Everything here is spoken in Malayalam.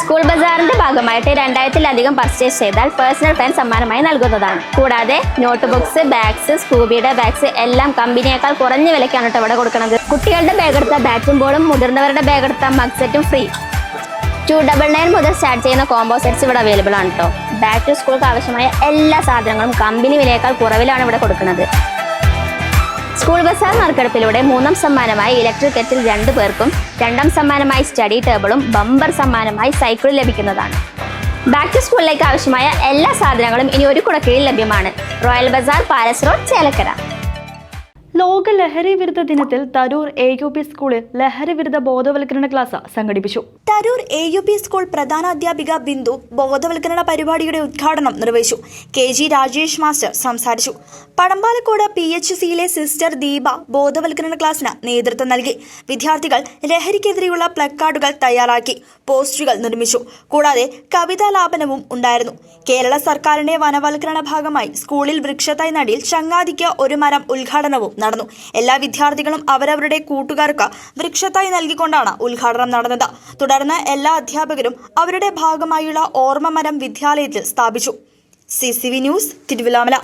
സ്കൂൾ ബസാറിന്റെ ഭാഗമായിട്ട് 2000-ലധികം പർച്ചേസ് ചെയ്താൽ പേഴ്സണൽ ഫാൻ സമ്മാനമായി നൽകുന്നതാണ്. കൂടാതെ നോട്ട് ബുക്സ്, ബാഗ്സ്, സ്കൂബിയുടെ ബാഗ്സ് എല്ലാം കമ്പനിയേക്കാൾ കുറഞ്ഞ വിലയ്ക്കാണ് ഇവിടെ കൊടുക്കുന്നത്. കുട്ടികളുടെ ബാഗ് എടുത്ത ബാറ്റും ബോളും, മുതിർന്നവരുടെ ബാഗ് എടുത്ത മഗ് സെറ്റും ഫ്രീ. 299 മുതൽ സ്റ്റാർട്ട് ചെയ്യുന്ന കോംബോ സെറ്റ്സ് ഇവിടെ അവൈലബിൾ ആണ് കേട്ടോ. ബാക്ക് ടു സ്കൂൾക്ക് ആവശ്യമായ എല്ലാ സാധനങ്ങളും കമ്പനി വിലയേക്കാൾ കുറവിലാണ് ഇവിടെ കൊടുക്കുന്നത്. സ്കൂൾ ബസാർ നറുക്കെടുപ്പിലൂടെ 3ാം സമ്മാനമായി ഇലക്ട്രിക് കെറ്റിൽ 2 പേർക്കും, 2ാം സമ്മാനമായി സ്റ്റഡി ടേബിളും, ബമ്പർ സമ്മാനമായി സൈക്കിളും ലഭിക്കുന്നതാണ്. ബാക്ക് ടു സ്കൂളിലേക്ക് ആവശ്യമായ എല്ലാ സാധനങ്ങളും ഇനി ഒരു കുടക്കീഴിൽ ലഭ്യമാണ്. Royal bazaar, palace road, Chelakkara. ലോക ലഹരി വിരുദ്ധ ദിനത്തിൽ തരൂർ AUP സ്കൂളിൽ ലഹരി വിരുദ്ധ ബോധവൽക്കരണ ക്ലാസ് സംഘടിപ്പിച്ചു. തരൂർ AUP സ്കൂൾ പ്രധാനാധ്യാപിക ബിന്ദു ബോധവൽക്കരണ പരിപാടിയുടെ ഉദ്ഘാടനം നിർവഹിച്ചു. KG രാജേഷ് മാസ്റ്റർ സംസാരിച്ചു. പടമ്പാലക്കോട് PHCയിലെ സിസ്റ്റർ ദീപ ബോധവൽക്കരണ ക്ലാസിന് നേതൃത്വം നൽകി. വിദ്യാർത്ഥികൾ ലഹരിക്കെതിരെയുള്ള പ്ലക്കാർഡുകൾ തയ്യാറാക്കി, പോസ്റ്ററുകൾ നിർമ്മിച്ചു. കൂടാതെ കവിതാലാപനവും ഉണ്ടായിരുന്നു. കേരള സർക്കാരിന്റെ വനവൽക്കരണ ഭാഗമായി സ്കൂളിൽ വൃക്ഷത്തൈ നടിയിൽ ചങ്ങാതിക്ക് ഒരു മരം ഉദ്ഘാടനവും നടന്നു. എല്ലാ വിദ്യാർത്ഥികളും അവരവരുടെ കൂട്ടുകാർക്ക് വൃക്ഷത്തൈ നൽകിക്കൊണ്ടാണ് ഉദ്ഘാടനം നടന്നത്. തുടർന്ന് എല്ലാ അധ്യാപകരും അവരുടെ ഭാഗമായുള്ള ഓർമ്മ മരം വിദ്യാലയത്തിൽ സ്ഥാപിച്ചു. CCV news, Thiruvallamala.